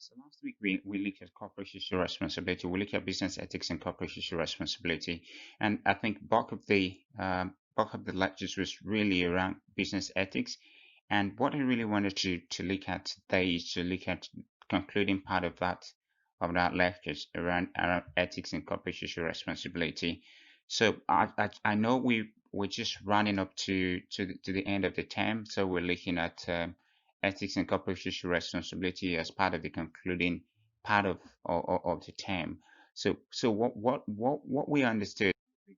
So last week we looked at corporate social responsibility. We looked at business ethics and corporate social responsibility, and I think bulk of the lectures was really around business ethics. And what I really wanted to look at today is to look at concluding part of that lectures around ethics and corporate social responsibility. So I know we're just running up to the end of the term, so we're looking at ethics and corporate social responsibility as part of the concluding part of the term. So what we understood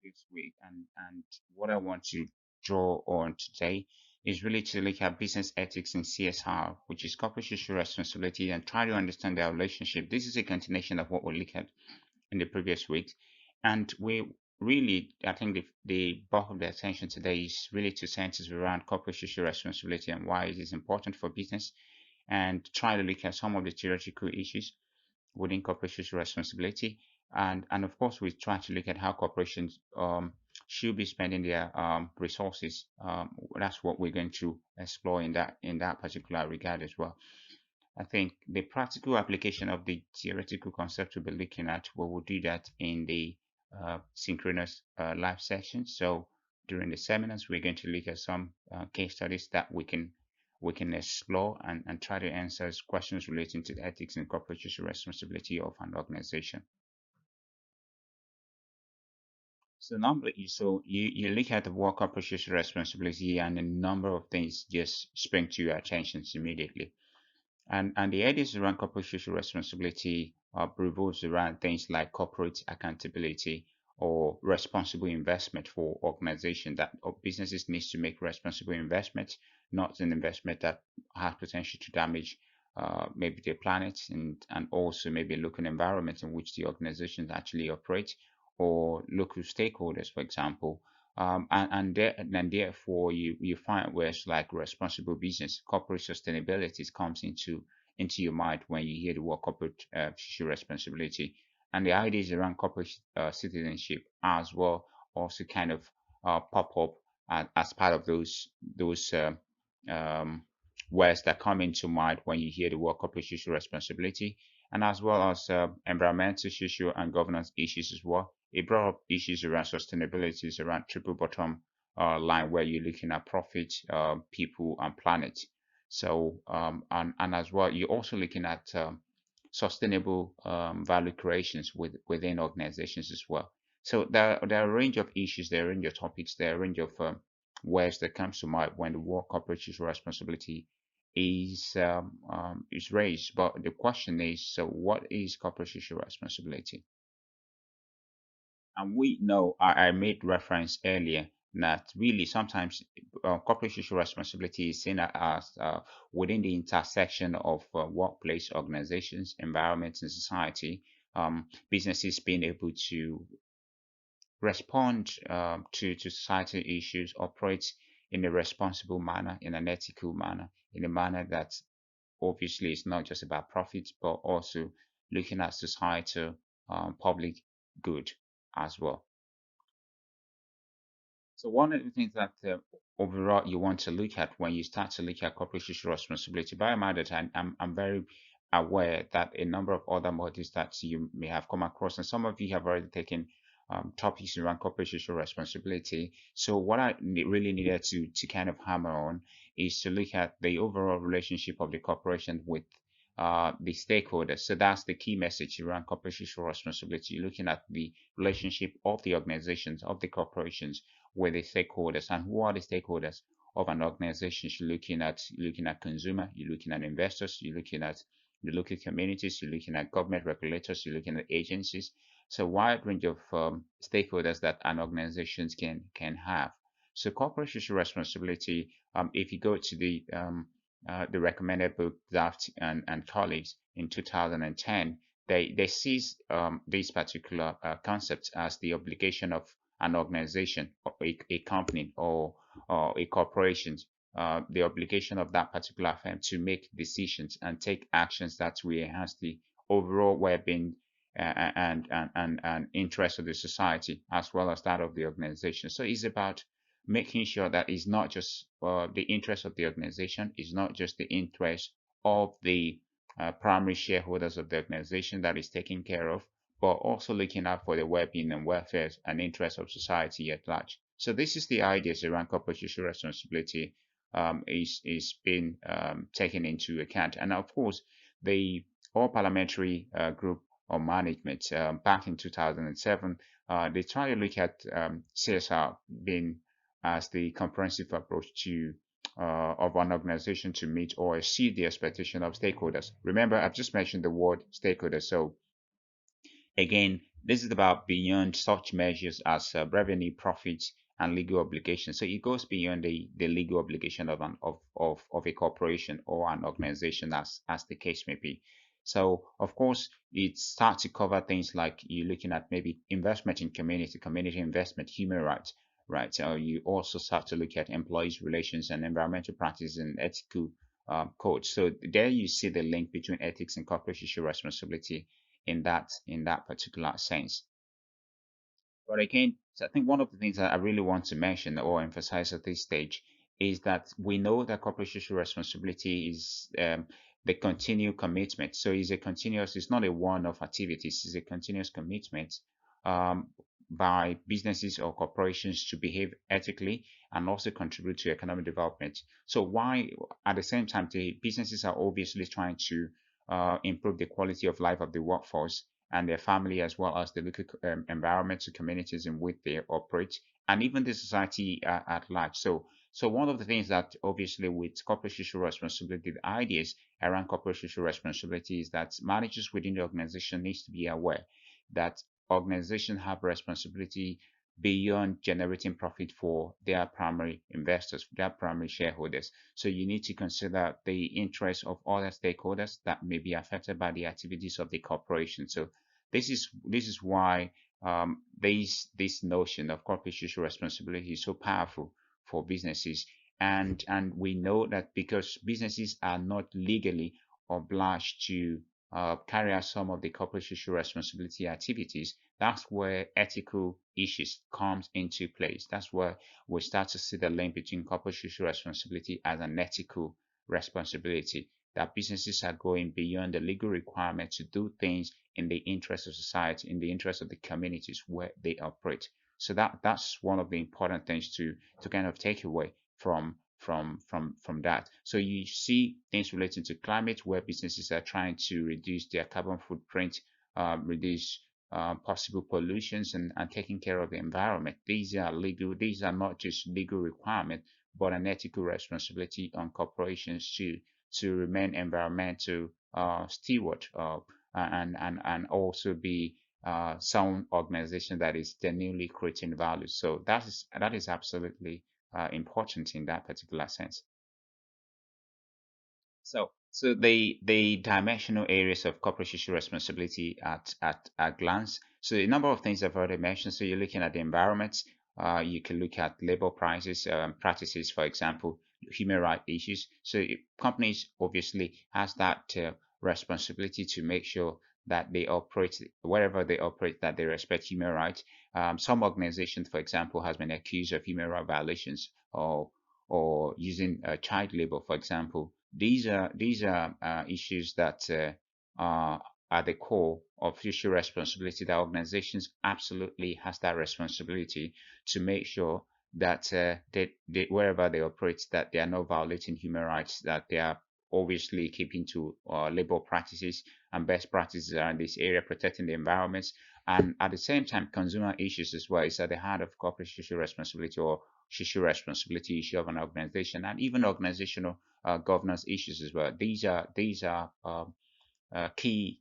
this week and what I want to draw on today is really to look at business ethics and CSR, which is corporate social responsibility, and try to understand their relationship. This is a continuation of what we looked at in the previous weeks. And we really, I think the bulk of the attention today is really to centers around corporate social responsibility and why it is important for business, and try to look at some of the theoretical issues within corporate social responsibility. And of course, we try to look at how corporations should be spending their resources. That's what we're going to explore in that particular regard as well. I think the practical application of the theoretical concept we'll be looking at, we will do that in the synchronous live session. So during the seminars, we're going to look at some case studies that we can explore and try to answer questions relating to the ethics and corporate social responsibility of an organization. So you look at the word corporate social responsibility, and a number of things just spring to your attention immediately. And the ideas around corporate social responsibility revolves around things like corporate accountability or responsible investment for organization that or businesses needs to make responsible investment, not an investment that has potential to damage maybe the planet and also maybe local environment in which the organizations actually operate, or local stakeholders, for example. And therefore you find words like responsible business, corporate sustainability comes into your mind when you hear the word corporate social responsibility, and the ideas around corporate citizenship as well also kind of pop up as part of those um, words that come into mind when you hear the word corporate social responsibility, and as well as environmental, social, and governance issues as well. It brought up issues around sustainability, around triple bottom line, where you're looking at profit, people, and planet. So, and as well, you're also looking at sustainable value creations within organizations as well. So there are a range of issues, there are a range of topics, there are a range of words that comes to mind when the word corporate social responsibility is raised. But the question is, so what is corporate social responsibility? And we know I made reference earlier that really sometimes corporate social responsibility is seen as within the intersection of workplace, organizations, environments, and society. Businesses being able to respond to societal issues, operate in a responsible manner, in an ethical manner, in a manner that obviously is not just about profits, but also looking at societal public good as well. So one of the things that overall you want to look at when you start to look at corporate social responsibility, by my that I'm very aware that a number of other modules that you may have come across, and some of you have already taken topics around corporate social responsibility. So what I really needed to kind of hammer on is to look at the overall relationship of the corporation with the stakeholders. So that's the key message around corporate social responsibility, looking at the relationship of the organizations, of the corporations with the stakeholders. And who are the stakeholders of an organization? You're looking at consumer, you're looking at investors, you're looking at the local communities, you're looking at government regulators, you're looking at agencies. So a wide range of stakeholders that an organization can have. So corporate social responsibility, if you go to the recommended book Daft and colleagues in 2010, they seized this particular concept as the obligation of an organization, or a company, or a corporation, the obligation of that particular firm to make decisions and take actions that will enhance the overall well-being and interest of the society as well as that of the organization. So it's about making sure that it's not just the interest of the organization, it's not just the interest of the primary shareholders of the organization that is taken care of, but also looking out for the well-being and welfare and interests of society at large. So this is the ideas around corporate social responsibility is being taken into account. And of course, the All Parliamentary Group on Management back in 2007, they try to look at CSR being as the comprehensive approach to of an organization to meet or exceed the expectation of stakeholders. Remember, I've just mentioned the word stakeholders. So again, this is about beyond such measures as revenue, profits, and legal obligations. So it goes beyond the legal obligation of of a corporation or an organization, as the case may be. So of course, it starts to cover things like you're looking at maybe investment in community investment, human rights, right? So you also start to look at employees' relations and environmental practices and ethical codes. So there you see the link between ethics and corporate social responsibility in that particular sense. But again, so I think one of the things that I really want to mention or emphasize at this stage is that we know that corporate social responsibility is the continued commitment. So it's not a one-off activities, it's a continuous commitment um, by businesses or corporations to behave ethically and also contribute to economic development. So why, at the same time, the businesses are obviously trying to improve the quality of life of the workforce and their family, as well as the local environments and communities in which they operate, and even the society at large. So one of the things that obviously with corporate social responsibility, the ideas around corporate social responsibility is that managers within the organization needs to be aware that organizations have responsibility beyond generating profit for their primary investors, their primary shareholders. So you need to consider the interests of other stakeholders that may be affected by the activities of the corporation. So this is why this notion of corporate social responsibility is so powerful for businesses. And we know that because businesses are not legally obliged to carry out some of the corporate social responsibility activities, that's where ethical issues comes into place. That's where we start to see the link between corporate social responsibility as an ethical responsibility. That businesses are going beyond the legal requirement to do things in the interest of society, in the interest of the communities where they operate. So that's one of the important things to kind of take away from that. So you see things relating to climate where businesses are trying to reduce their carbon footprint, reduce possible pollutions and taking care of the environment. These are not just legal requirements, but an ethical responsibility on corporations to remain environmental steward and also be some organization that is genuinely creating value. So that is absolutely important in that particular sense. So the dimensional areas of corporate social responsibility at glance. So a number of things I've already mentioned. So you're looking at the environment. You can look at labor prices, practices, for example, human rights issues. So companies obviously has that responsibility to make sure that they operate wherever they operate, that they respect human rights. Some organizations, for example, has been accused of human rights violations or using child labor, for example. These are issues that are at the core of social responsibility. That organizations absolutely has that responsibility to make sure that they wherever they operate, that they are not violating human rights, that they are obviously keeping to labor practices and best practices around this area, protecting the environments, and at the same time, consumer issues as well is at the heart of corporate social responsibility or social responsibility issue of an organization, and even organizational governance issues as well. These are key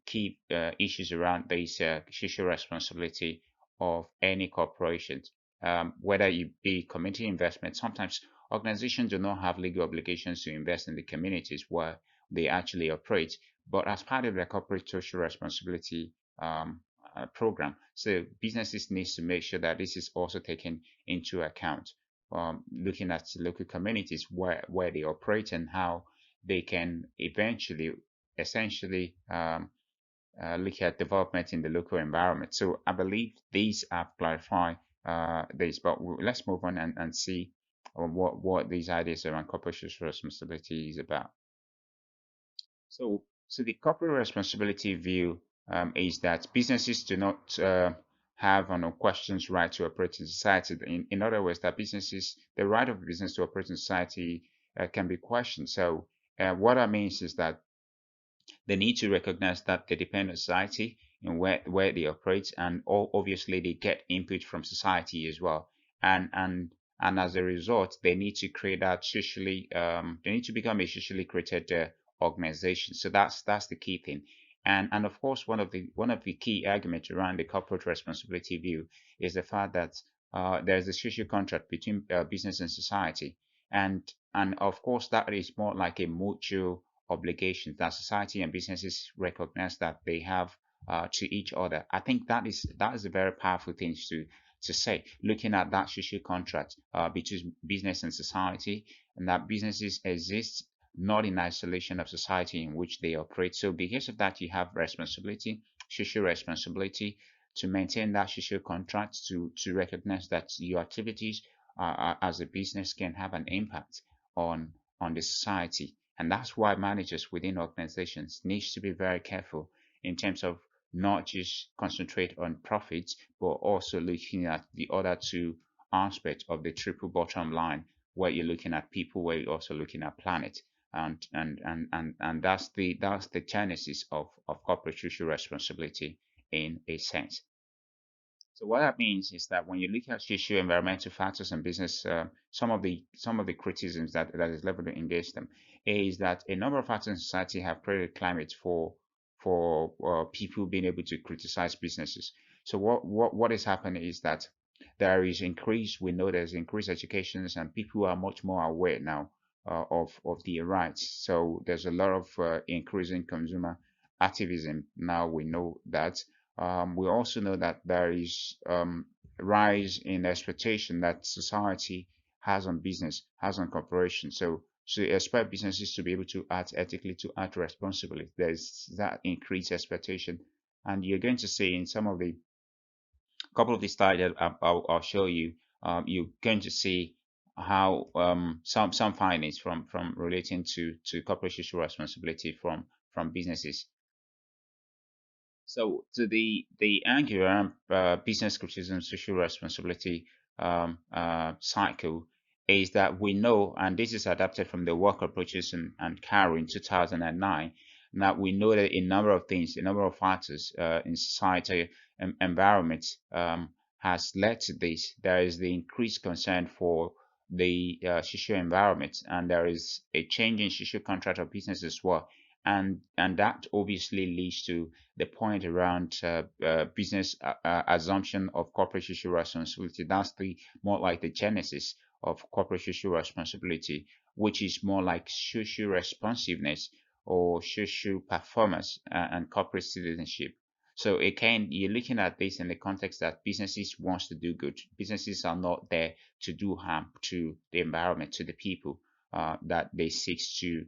issues around this social responsibility of any corporation. Whether you be community investment, sometimes organizations do not have legal obligations to invest in the communities where they actually operate, but as part of their corporate social responsibility program, so businesses needs to make sure that this is also taken into account. Looking at local communities where they operate and how they can eventually essentially look at development in the local environment. So I believe these have clarified this, but let's move on and see what these ideas around corporate social responsibility is about. So So the corporate responsibility view is that businesses do not have an unquestioned right to operate in society. In other words, that businesses, the right of business to operate in society can be questioned. So what that means is that they need to recognize that they depend on society and where they operate, and obviously they get input from society as well. And as a result, they need to create that socially. They need to become a socially created organization. So that's the key thing. And of course, one of the key arguments around the corporate responsibility view is the fact that there's a social contract between business and society, and of course that is more like a mutual obligations that society and businesses recognize that they have to each other. I think that is a very powerful thing to say. Looking at that social contract between business and society, and that businesses exist not in isolation of society in which they operate. So because of that, you have responsibility, social responsibility to maintain that social contract, to recognize that your activities as a business can have an impact on the society. And that's why managers within organizations needs to be very careful in terms of not just concentrate on profits, but also looking at the other two aspects of the triple bottom line, where you're looking at people, where you're also looking at planet. And that's the genesis of corporate social responsibility in a sense. So what that means is that when you look at socio environmental factors and business, some of the criticisms that is leveled against them is that a number of factors in society have created climate for people being able to criticize businesses. So what is happening is that there is increase. We know there's increased education and people are much more aware now of their rights. So there's a lot of increasing consumer activism. Now we know that we also know that there is rise in expectation that society has on business, has on corporation. So you expect businesses to be able to act ethically, to act responsibly. There's that increased expectation, and you're going to see in some of the couple of the slides that I'll show you, you're going to see how some findings from relating to corporate social responsibility from businesses. So to the angular business criticism social responsibility cycle is that we know, and this is adapted from the work approaches and Carroll in 2009, that we know that a number of things, a number of factors in society and environment has led to this. There is the increased concern for the social environment, and there is a change in social contract of business as well, and that obviously leads to the point around business assumption of corporate social responsibility. That's the more like the genesis of corporate social responsibility, which is more like social responsiveness or social performance and corporate citizenship. So again, you're looking at this in the context that businesses wants to do good. Businesses are not there to do harm to the environment, to the people that they seek to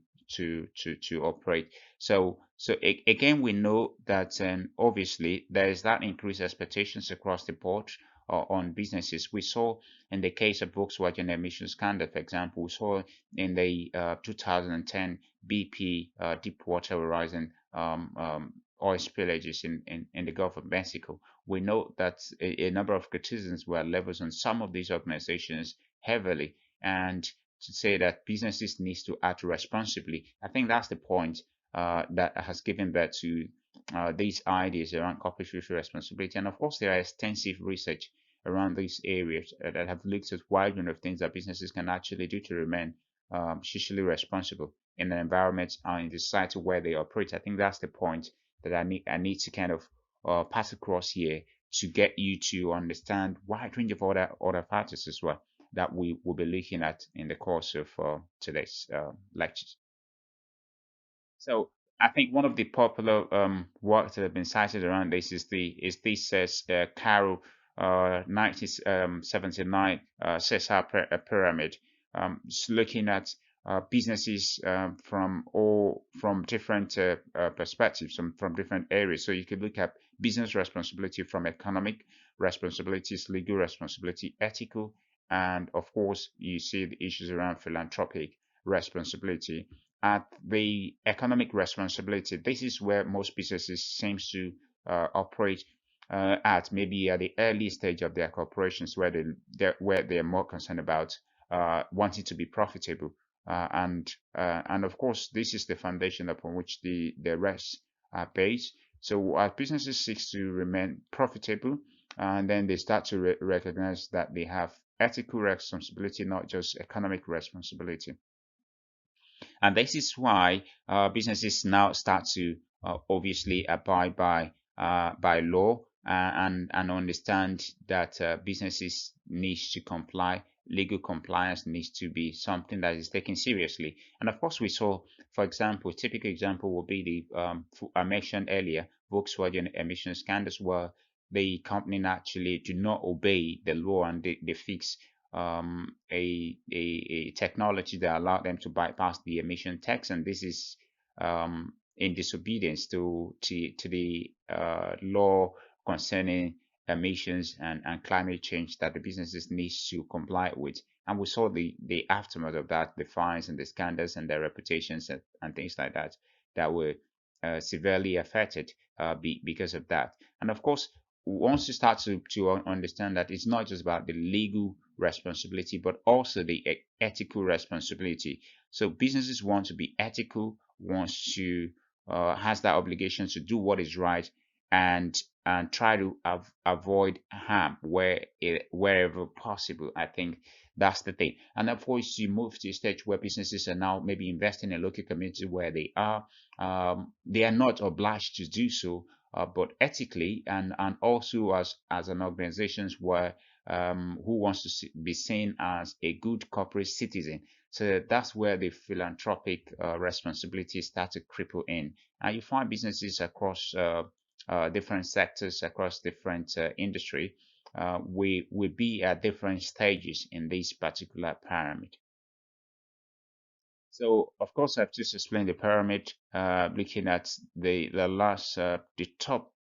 operate. So again, we know that obviously there is that increased expectations across the board on businesses. We saw in the case of Volkswagen emission scandal, for example, we saw in the 2010 BP Deepwater Horizon oil spillages in the Gulf of Mexico. We know that a number of criticisms were leveled on some of these organizations heavily, and to say that businesses needs to act responsibly. I think that's the point that has given birth to these ideas around corporate social responsibility. And of course, there are extensive research around these areas that have looked at a wide range of things that businesses can actually do to remain socially responsible in the environment and in the society where they operate. I think that's the point that I need to kind of pass across here to get you to understand wide range of other factors as well that we will be looking at in the course of today's lectures. So I think one of the popular works that have been cited around this is this Carroll 1979 CSR pyramid, just looking at businesses from different perspectives, from different areas. So you could look at business responsibility from economic responsibilities, legal responsibility, ethical, and of course you see the issues around philanthropic responsibility. at the economic responsibility, this is where most businesses seems to operate at, maybe at the early stage of their corporations, where they're more concerned about wanting to be profitable, and of course this is the foundation upon which the rest are based. So as businesses seek to remain profitable, and then they start to recognize that they have ethical responsibility, not just economic responsibility. And this is why businesses now start to obviously abide by law, and understand that businesses need to comply. Legal compliance needs to be something that is taken seriously. And of course, we saw, for example, typical example would be the I mentioned earlier, Volkswagen emission scandals, where the company actually do not obey the law, and they fix a technology that allowed them to bypass the emission tax, and this is in disobedience to the law concerning emissions and climate change that the businesses need to comply with. And we saw the aftermath of that, the fines and the scandals and their reputations and things like that, that were severely affected because of that. And of course, once you start to understand that it's not just about the legal responsibility, but also the ethical responsibility. So businesses want to be ethical, wants to has that obligation to do what is right, and try to avoid harm wherever possible. I think that's the thing. And of course, you move to a stage where businesses are now maybe investing in a local community where they are not obliged to do so, but ethically, and also as an organization where who wants to be seen as a good corporate citizen. So that's where the philanthropic responsibilities start to cripple in. And you find businesses across different sectors, across different industry, we be at different stages in this particular pyramid. So, of course, I've just explained the pyramid, looking at the top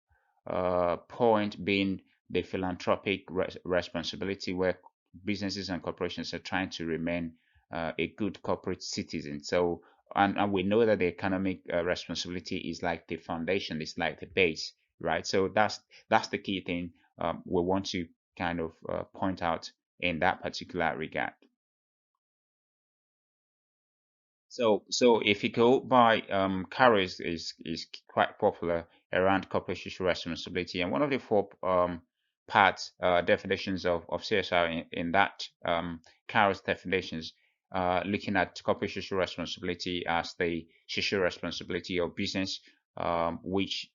point being the philanthropic responsibility, where businesses and corporations are trying to remain a good corporate citizen. So, and we know that the economic responsibility is like the foundation, it's like the base, right? So that's the key thing we want to kind of point out in that particular regard. So if you go by Carroll is quite popular around corporate social responsibility, and one of the four parts definitions of CSR in that Carroll's definitions, looking at corporate social responsibility as the social responsibility of business, which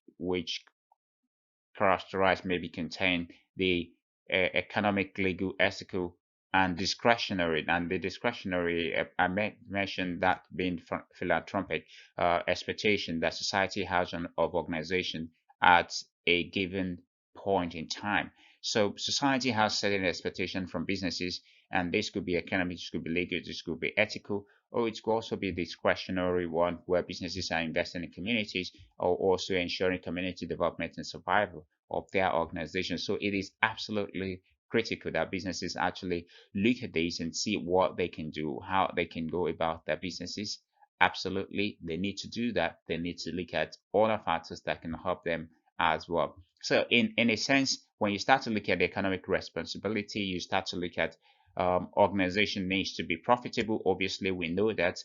characterize, maybe contain the economic, legal, ethical, and discretionary. And the discretionary, I mentioned that being philanthropic expectation that society has of organization at a given point in time. So society has certain expectation from businesses, and this could be economic, this could be legal, this could be ethical, or it could also be discretionary one where businesses are investing in communities, or also ensuring community development and survival of their organization. So it is absolutely critical that businesses actually look at this and see what they can do, how they can go about their businesses. Absolutely, they need to do that. They need to look at other factors that can help them as well. So in a sense, when you start to look at the economic responsibility, you start to look at organization needs to be profitable. Obviously, we know that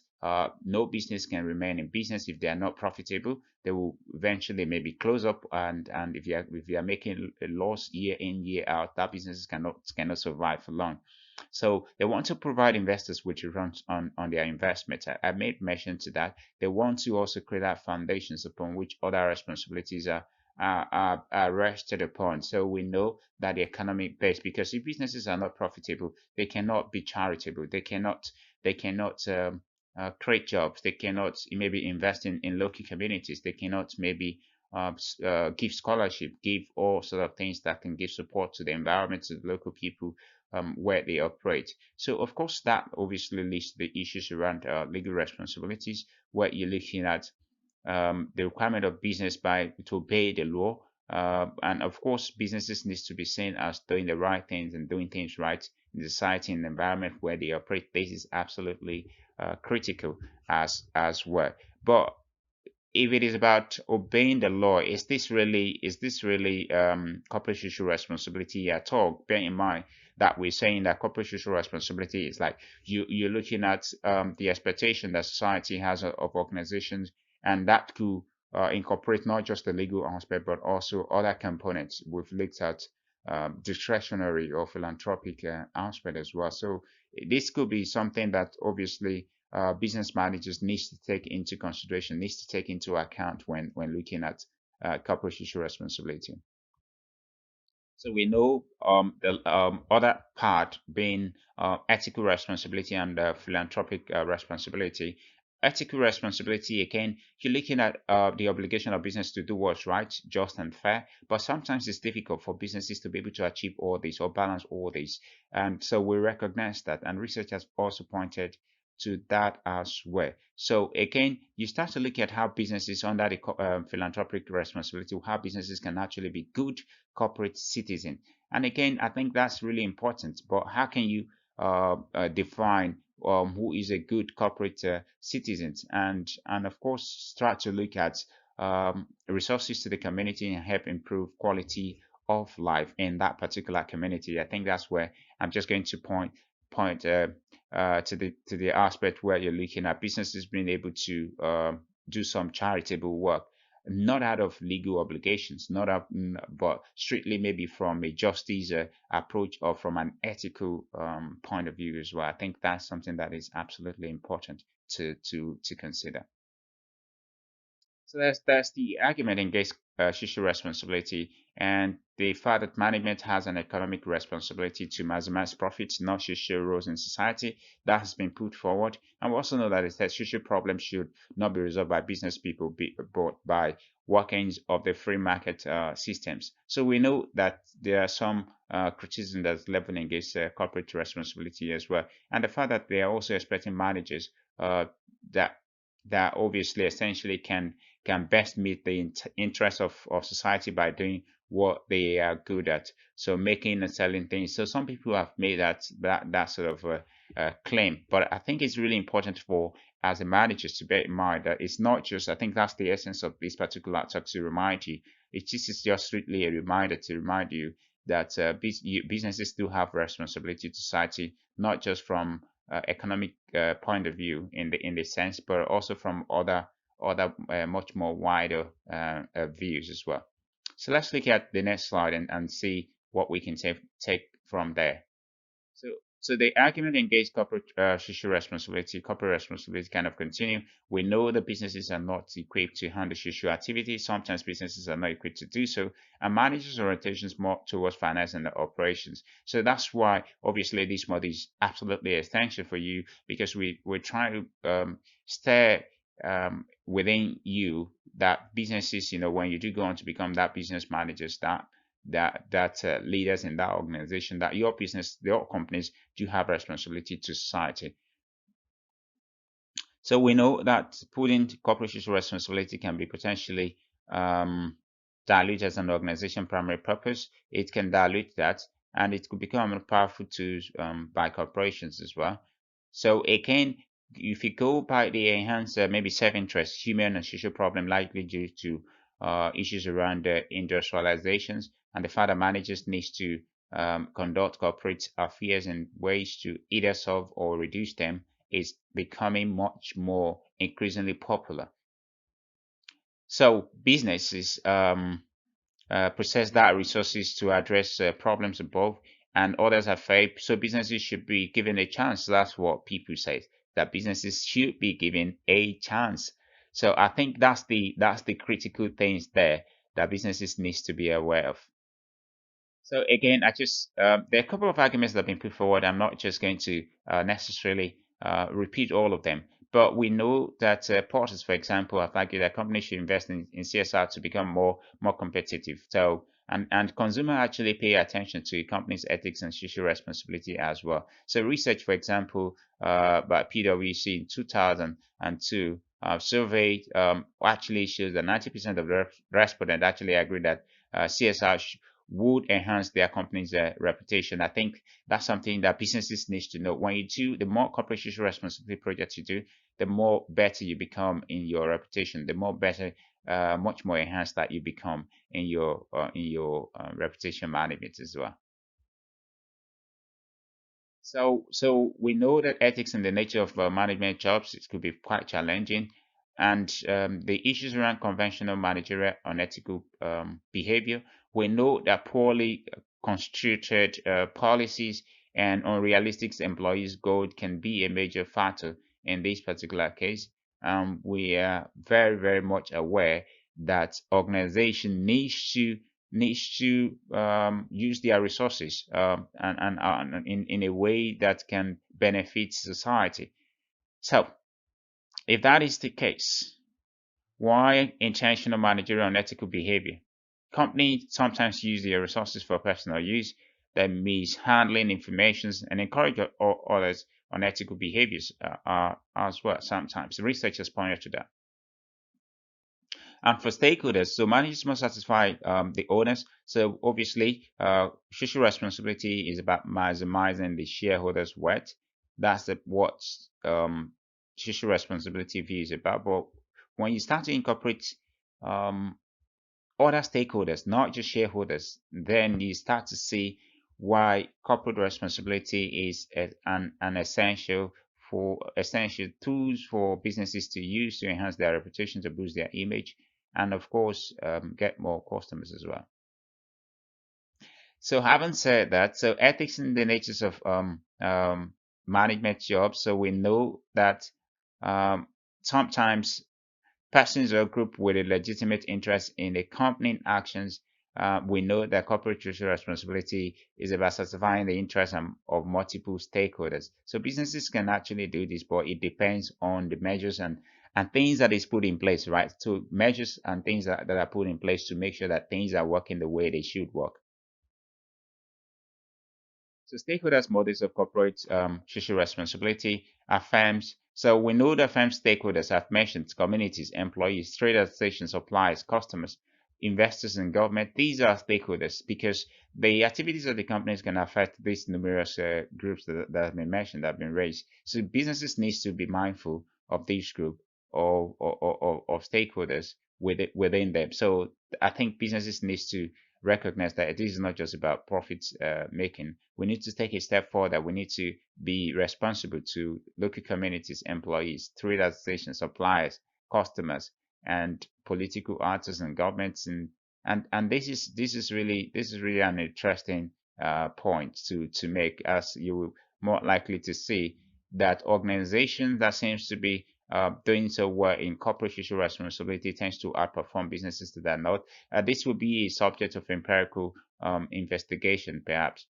no business can remain in business if they are not profitable. They will eventually maybe close up, and if you are making a loss year in year out, that business cannot survive for long. So they want to provide investors with returns on their investment. I made mention to that. They want to also create out foundations upon which other responsibilities are rested upon. So we know that the economic base, because if businesses are not profitable, they cannot be charitable. They cannot create jobs. They cannot maybe invest in local communities. They cannot maybe give scholarship, give all sort of things that can give support to the environment, to the local people where they operate. So of course that obviously leads to the issues around legal responsibilities, where you're looking at the requirement of business by to obey the law, and of course businesses needs to be seen as doing the right things and doing things right, in the society and environment where they operate. This is absolutely critical as well. But if it is about obeying the law, is this really corporate social responsibility at all? Bear in mind that we're saying that corporate social responsibility is like you're looking at the expectation that society has of organizations, and that could incorporate not just the legal aspect but also other components. We've looked at discretionary or philanthropic aspect as well. So this could be something that obviously business managers needs to take into consideration, needs to take into account when looking at corporate social responsibility. So we know the other part being ethical responsibility and philanthropic responsibility. Ethical responsibility, again, you're looking at the obligation of business to do what's right, just, and fair. But sometimes it's difficult for businesses to be able to achieve all these or balance all these. And so we recognize that, and research has also pointed to that as well. So again, you start to look at how businesses under the philanthropic responsibility, how businesses can actually be good corporate citizen. And again, I think that's really important. But how can you define who is a good corporate citizen? And of course, start to look at resources to the community and help improve quality of life in that particular community. I think that's where I'm just going to point to the aspect where you're looking at businesses being able to do some charitable work, not out of legal obligations, not up, but strictly maybe from a justice approach or from an ethical point of view as well. I think that's something that is absolutely important to consider. So that's the argument against social responsibility and the fact that management has an economic responsibility to maximize profits, not social roles in society. That has been put forward. And we also know that the social problems should not be resolved by business people, but by workings of the free market systems. So we know that there are some criticism that's leveled against corporate responsibility as well. And the fact that they are also expecting managers that that obviously essentially can best meet the interests of society by doing what they are good at. So making and selling things. So some people have made that sort of claim, but I think it's really important for as a manager to bear in mind that it's not just. I think that's the essence of this particular talk, to remind you. This is just strictly a reminder to remind you that businesses do have responsibility to society, not just from economic point of view in the sense, but also from other much more wider views as well. So let's look at the next slide and see what we can take from there. So, so the argument engaged corporate social responsibility, corporate responsibility kind of continue. We know that businesses are not equipped to handle social activities. Sometimes businesses are not equipped to do so, and managers' orientations more towards finance and operations. So that's why obviously this model is absolutely essential for you, because we're trying to stay within you that businesses, when you do go on to become that business managers, that leaders in that organization, that your business, your companies do have responsibility to society. So we know that putting corporate social responsibility can be potentially dilute as an organization primary purpose. It can dilute that, and it could become a powerful tool by corporations as well. So again, if you go by the enhanced maybe self-interest, human and social problem likely due to issues around industrializations, and the fact that managers need to conduct corporate affairs in ways to either solve or reduce them is becoming much more increasingly popular. So businesses possess that resources to address problems above, and others have failed. So businesses should be given a chance. That's what people say, that businesses should be given a chance. So I think that's the critical things there that businesses needs to be aware of. So again, there are a couple of arguments that have been put forward. I'm not just going to necessarily repeat all of them, but we know that Porters, for example, have argued that companies should invest in CSR to become more competitive. So and consumer actually pay attention to companies' ethics and social responsibility as well. So research, for example, by PwC in 2002 surveyed actually shows that 90% of the respondents actually agree that CSR would enhance their company's reputation. I think that's something that businesses need to know. When you do, the more corporate social responsibility projects you do, the more better you become in your reputation, the more better, much more enhanced that you become in your reputation management as well. So we know that ethics and the nature of management jobs, it could be quite challenging, and the issues around conventional managerial unethical behavior. We know that poorly constituted policies and unrealistic employees' goal can be a major factor in this particular case. We are very, very much aware that organization needs to use their resources and in a way that can benefit society. So, if that is the case, why intentional managerial and ethical behavior? Companies sometimes use their resources for personal use, that mishandling information and encourage others unethical behaviors as well. Sometimes research has pointed to that. And for stakeholders, so managers must satisfy the owners. So obviously, social responsibility is about maximizing the shareholders' worth. That's what social responsibility view is about. But when you start to incorporate um, other stakeholders, not just shareholders, then you start to see why corporate responsibility is an essential tools for businesses to use to enhance their reputation, to boost their image, and of course get more customers as well. So having said that, so ethics in the natures of management jobs. So we know that sometimes persons or group with a legitimate interest in accompanying actions. We know that corporate social responsibility is about satisfying the interests of multiple stakeholders. So businesses can actually do this, but it depends on the measures and things that is put in place, right? So measures and things that are put in place to make sure that things are working the way they should work. So stakeholders models of corporate social responsibility are firms. So we know that firm stakeholders have mentioned communities, employees, trade associations, suppliers, customers, investors, and government. These are stakeholders because the activities of the companies can affect these numerous groups that have been mentioned, that have been raised. So businesses needs to be mindful of this group of stakeholders within them. So I think businesses needs to recognize that this is not just about profits making. We need to take a step further. We need to be responsible to local communities, employees, trade associations, suppliers, customers, and political actors and governments. And this is really an interesting point to make, as you will more likely to see that organizations that seems to be doing so well in corporate social responsibility tends to outperform businesses that are not. This will be a subject of empirical investigation, perhaps.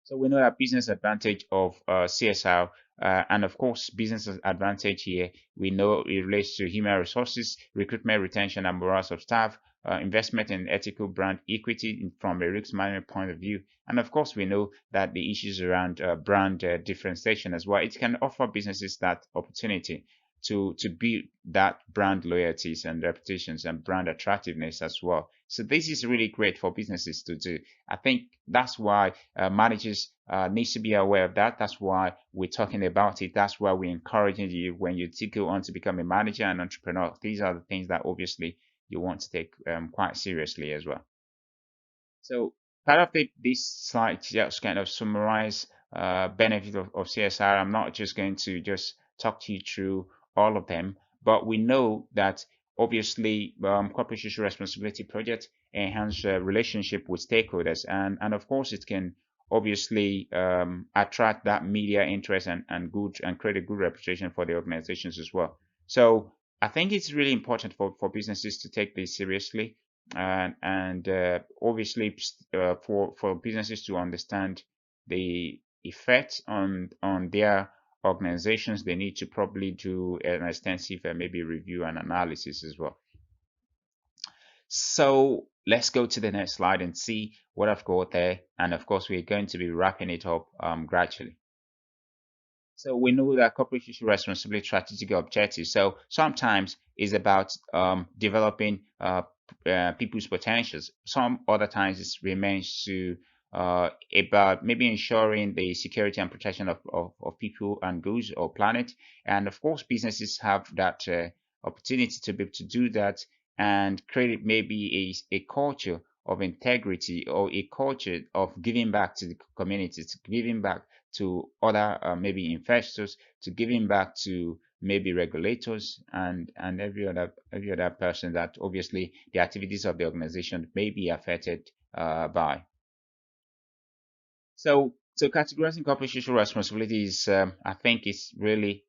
So we know that business advantage of CSR, and of course, business advantage here, we know it relates to human resources, recruitment, retention, and morals of staff, investment in ethical brand equity from a risk management point of view. And of course, we know that the issues around brand differentiation as well, it can offer businesses that opportunity to build that brand loyalties and reputations and brand attractiveness as well. So this is really great for businesses to do. I think that's why managers needs to be aware of that. That's why we're talking about it. That's why we're encouraging you when you go on to become a manager and entrepreneur. These are the things that obviously you want to take quite seriously as well. So part of this slide just kind of summarize benefit of CSR. I'm not just going to just talk to you through all of them, but we know that obviously corporate social responsibility project enhance relationship with stakeholders, and of course it can obviously attract that media interest and create a good reputation for the organizations as well. So I think it's really important for businesses to take this seriously and obviously for businesses to understand the effect on their organizations, they need to probably do an extensive maybe review and analysis as well. So let's go to the next slide and see what I've got there. And of course, we're going to be wrapping it up gradually. So we know that corporate social responsibility strategic objectives. So sometimes it's about developing people's potentials. Some other times it remains to about maybe ensuring the security and protection of people and goods or planet. And of course, businesses have that opportunity to be able to do that and create maybe a culture of integrity or a culture of giving back to the community, to giving back to other maybe investors, to giving back to maybe regulators and every other person that obviously the activities of the organization may be affected by. So categorizing corporate social responsibility is, I think, is really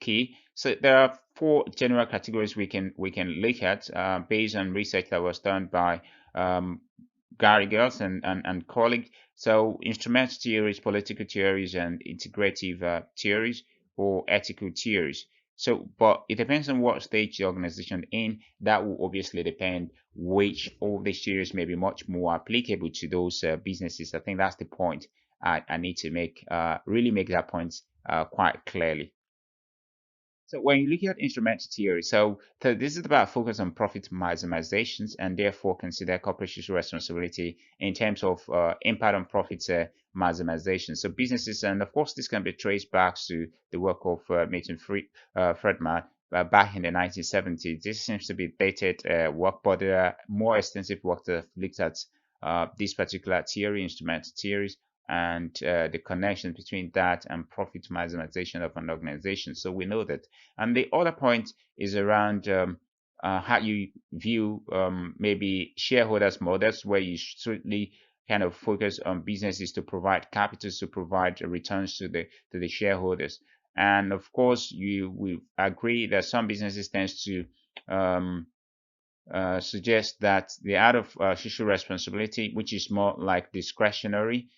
key. So there are four general categories we can look at based on research that was done by um, Gary Gels and colleagues. So instrumental theories, political theories, and integrative theories or ethical theories. So, but it depends on what stage the organization in. That will obviously depend which of these theories may be much more applicable to those businesses. I think that's the point I need to make, really make that point quite clearly. So when you look at instrumental theory, so this is about focus on profit maximizations and therefore consider corporate social responsibility in terms of impact on profit maximization. So businesses, and of course this can be traced back to the work of Friedman back in the 1970s. This seems to be dated work, but there are more extensive work that have looked at this particular theory, instrumental theories, and the connection between that and profit maximization of an organization. So we know that. And the other point is around how you view maybe shareholders models, where you strictly kind of focus on businesses to provide capital, to provide returns to the shareholders. And of course, you will agree that some businesses tends to um, suggests that the out of social responsibility, which is more like discretionary,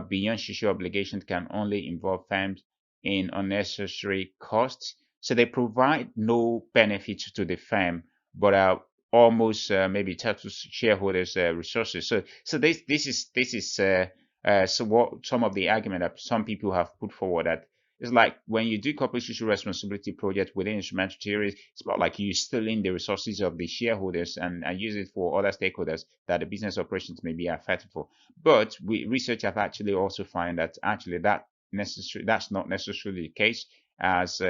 beyond social obligations, can only involve firms in unnecessary costs. So they provide no benefit to the firm, but almost maybe total shareholders' resources. So this is so what some of the argument that some people have put forward, that it's like when you do corporate social responsibility projects within instrumental theories, it's about like you stealing the resources of the shareholders and use it for other stakeholders that the business operations may be affected for. But research have actually also found that actually that's not necessarily the case, as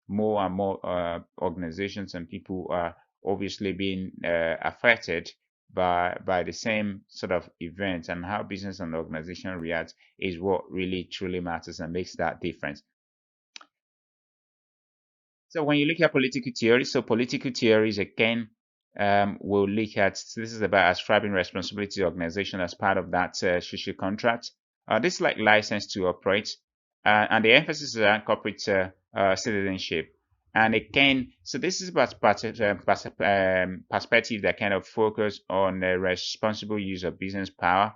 more and more organizations and people are obviously being affected by the same sort of event, and how business and organization react is what really truly matters and makes that difference. So when you look at political theories, so political theories again will look at, so this is about ascribing responsibility to the organization as part of that social contract. This is like license to operate, and the emphasis is on corporate citizenship. And again, so this is about perspective that kind of focus on responsible use of business power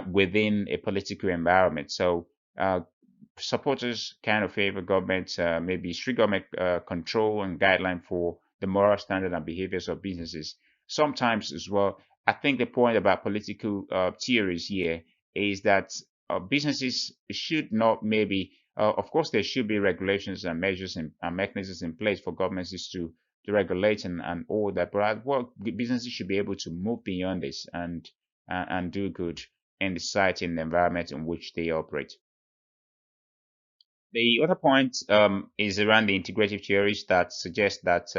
within a political environment. So supporters kind of favor government, maybe strict government control and guideline for the moral standard and behaviors of businesses. Sometimes as well, I think the point about political theories here is that businesses should not maybe, of course, there should be regulations and measures and mechanisms in place for governments to regulate and all that. But what businesses should be able to move beyond this and do good in the society and the environment in which they operate. The other point is around the integrative theories that suggest that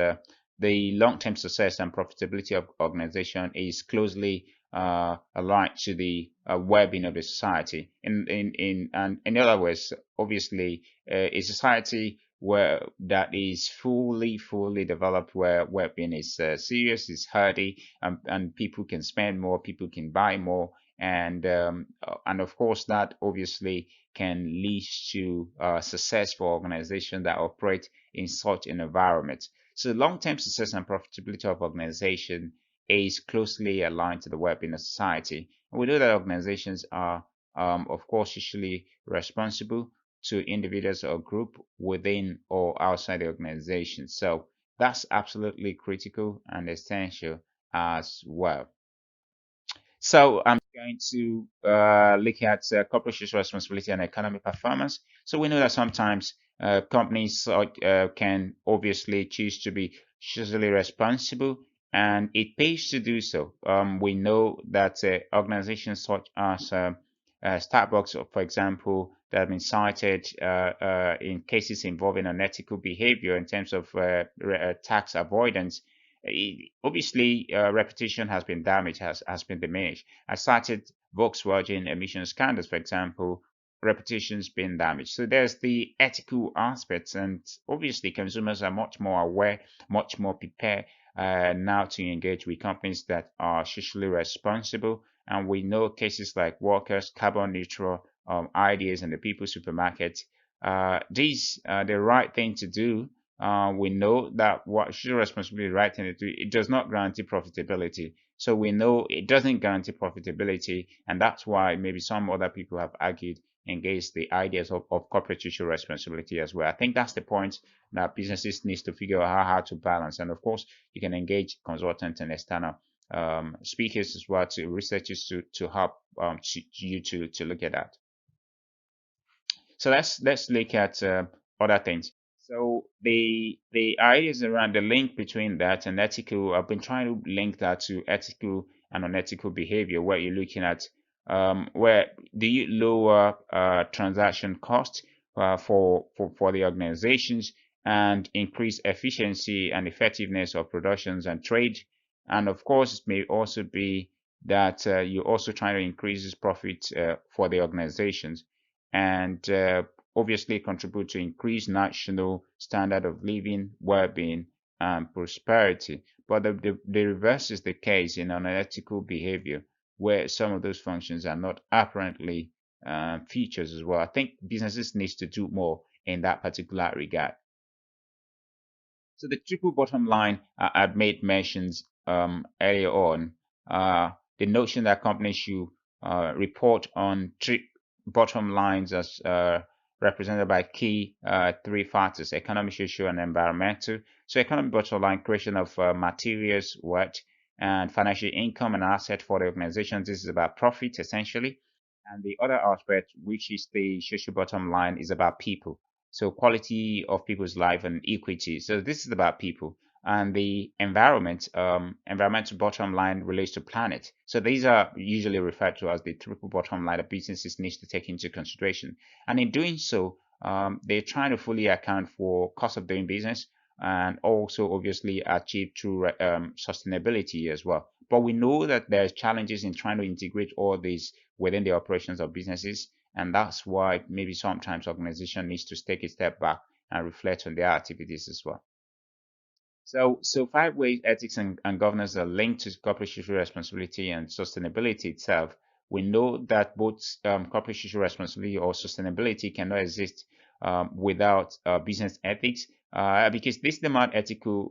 the long-term success and profitability of organization is closely aligned to the well-being of the society. And in other words, obviously, a society where that is fully developed, where well-being is serious, is healthy, and people can spend more, people can buy more, and of course that obviously can lead to successful organizations that operate in such an environment. So long-term success and profitability of organization is closely aligned to the well-being of society. And we know that organizations are, of course, socially responsible to individuals or group within or outside the organization. So that's absolutely critical and essential as well. So I'm going to look at corporate social responsibility and economic performance. So we know that sometimes companies can obviously choose to be socially responsible and it pays to do so. We know that organizations such as Starbucks, for example, that have been cited in cases involving unethical behavior in terms of tax avoidance. Obviously, reputation has been damaged, has been diminished. I cited Volkswagen emission scandals, for example, reputation's been damaged. So there's the ethical aspects, and obviously consumers are much more aware, much more prepared now to engage with companies that are socially responsible. And we know cases like Walker's carbon neutral ideas and the People Supermarket. These are the right thing to do. We know that what social responsibility, the right thing to do, it does not guarantee profitability. So we know it doesn't guarantee profitability, and that's why maybe some other people have argued against the ideas of corporate social responsibility as well. I think that's the point that businesses needs to figure out how to balance. And of course, you can engage consultants and external speakers as well, to researchers to help you to look at that. So let's look at other things. So the ideas around the link between that and ethical, I've been trying to link that to ethical and unethical behavior, where you're looking at where do you lower transaction cost for the organizations and increase efficiency and effectiveness of productions and trade. And of course, it may also be that you're also trying to increase this profit for the organizations, and obviously contribute to increased national standard of living, well-being, and prosperity. But the reverse is the case in unethical behavior, where some of those functions are not apparently features as well. I think businesses needs to do more in that particular regard. So the triple bottom line I'd made mentions earlier on, the notion that companies should report on bottom lines as represented by key three factors: economic, social, and environmental. So economic bottom line, creation of materials, worth, and financial income and asset for the organization. This is about profit essentially. And the other aspect, which is the social bottom line, is about people. So quality of people's life and equity. So this is about people. And the environment, environmental bottom line relates to planet. So these are usually referred to as the triple bottom line that businesses need to take into consideration. And in doing so, they're trying to fully account for cost of doing business and also obviously achieve through sustainability as well. But we know that there's challenges in trying to integrate all these within the operations of businesses, and that's why maybe sometimes organization needs to take a step back and reflect on their activities as well. So five ways ethics and governance are linked to corporate social responsibility and sustainability itself. We know that both corporate social responsibility or sustainability cannot exist without business ethics, because this demand ethical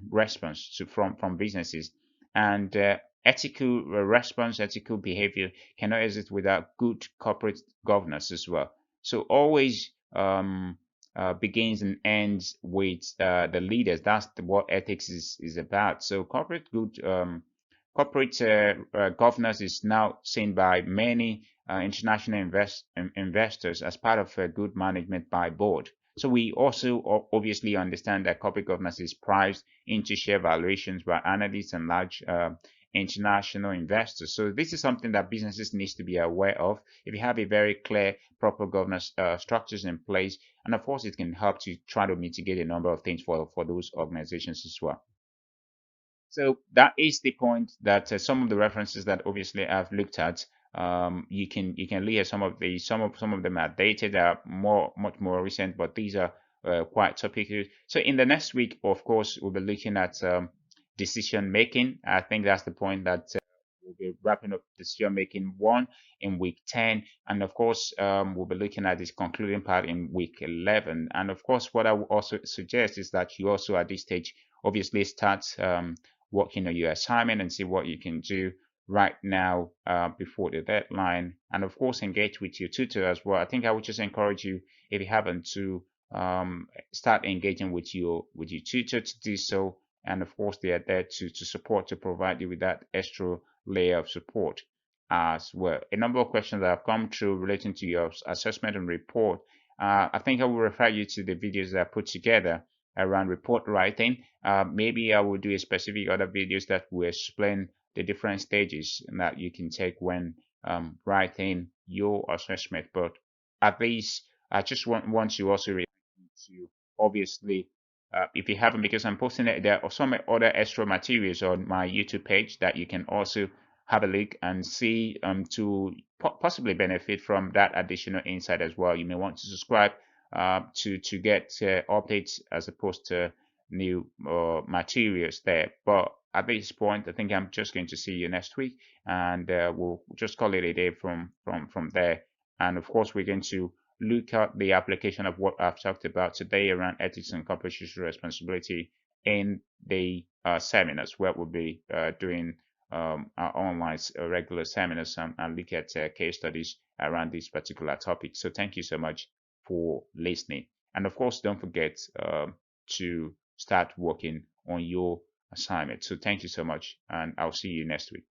response from businesses, and ethical response, ethical behavior cannot exist without good corporate governance as well. So always begins and ends with the leaders. That's what ethics is about. So corporate governance is now seen by many international investors as part of good management by board. So we also obviously understand that corporate governance is priced into share valuations by analysts and large international investors. So this is something that businesses needs to be aware of. If you have a very clear, proper governance structures in place, and of course, it can help to try to mitigate a number of things for those organizations as well. So that is the point that some of the references that obviously I've looked at, you can look at some of them are dated, are much more recent, but these are quite topical. So in the next week, of course, we'll be looking at decision making. I think that's the point that we'll be wrapping up decision making one in week 10, and of course we'll be looking at this concluding part in week 11. And of course, what I would also suggest is that you also at this stage obviously start working on your assignment and see what you can do right now before the deadline, and of course engage with your tutor as well. I think I would just encourage you, if you haven't, to start engaging with your tutor to do so, and of course they are there to support, to provide you with that extra layer of support as well. A number of questions that have come through relating to your assessment and report. I think I will refer you to the videos that I put together around report writing. Maybe I will do a specific other videos that will explain the different stages that you can take when writing your assessment. But at least I just want you also to obviously, if you haven't, because I'm posting it, there are some other extra materials on my YouTube page that you can also have a look and see to possibly benefit from that additional insight as well. You may want to subscribe to get updates as opposed to new materials there. But at this point, I think I'm just going to see you next week, and we'll just call it a day from there. And of course, we're going to look at the application of what I've talked about today around ethics and corporate social responsibility in the seminars, where we'll be doing our online regular seminars and look at case studies around this particular topic. So thank you so much for listening. And of course, don't forget to start working on your assignment. So thank you so much, and I'll see you next week.